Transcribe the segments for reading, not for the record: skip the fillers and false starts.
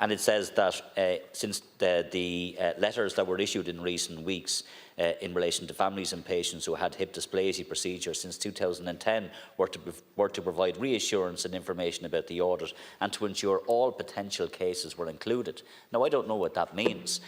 and it says that since the letters that were issued in recent weeks in relation to families and patients who had hip dysplasia procedures since 2010 were to provide reassurance and information about the audit and to ensure all potential cases were included. Now, I don't know what that means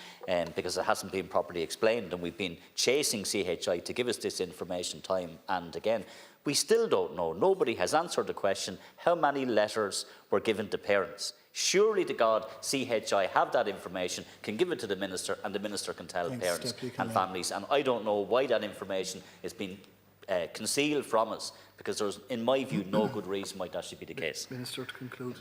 because it hasn't been properly explained, and we've been chasing CHI to give us this information time and again. We still don't know. Nobody has answered the question how many letters were given to parents. Surely to God, CHI have that information, can give it to the Minister, and the Minister can tell parents and families. And I don't know why that information is being concealed from us, because there's, in my view, no good reason why that should be the case. Minister, to conclude.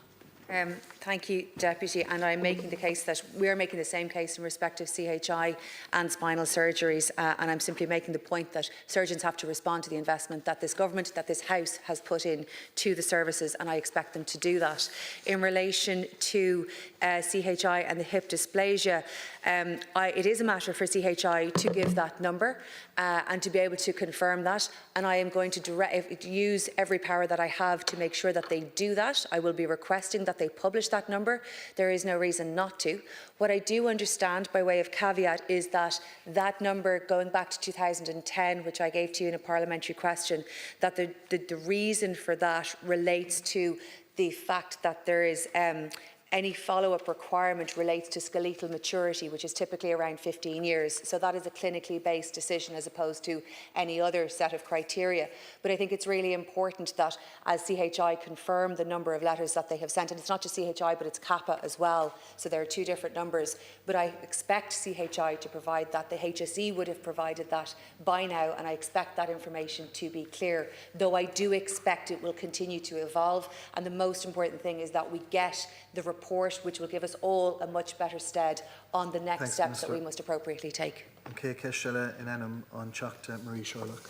Thank you, Deputy. And I'm making the case that we're making the same case in respect of CHI and spinal surgeries. And I'm simply making the point that surgeons have to respond to the investment that this government, that this House has put in to the services, and I expect them to do that. In relation to CHI and the hip dysplasia, it is a matter for CHI to give that number and to be able to confirm that. And I am going to use every power that I have to make sure that they do that. I will be requesting that they publish that number. There is no reason not to. What I do understand, by way of caveat, is that that number, going back to 2010, which I gave to you in a parliamentary question, that the reason for that relates to the fact that there is any follow-up requirement relates to skeletal maturity, which is typically around 15 years. So that is a clinically based decision as opposed to any other set of criteria. But I think it's really important that as CHI confirm the number of letters that they have sent, and it's not just CHI, but it's CAPA as well, so there are two different numbers, but I expect CHI to provide that. The HSE would have provided that by now, and I expect that information to be clear, though I do expect it will continue to evolve. And the most important thing is that we get the report, which will give us all a much better stead on the next steps Minister. That we must appropriately take. Okay, Keshela in Anam on Chakta, Marie Sherlock.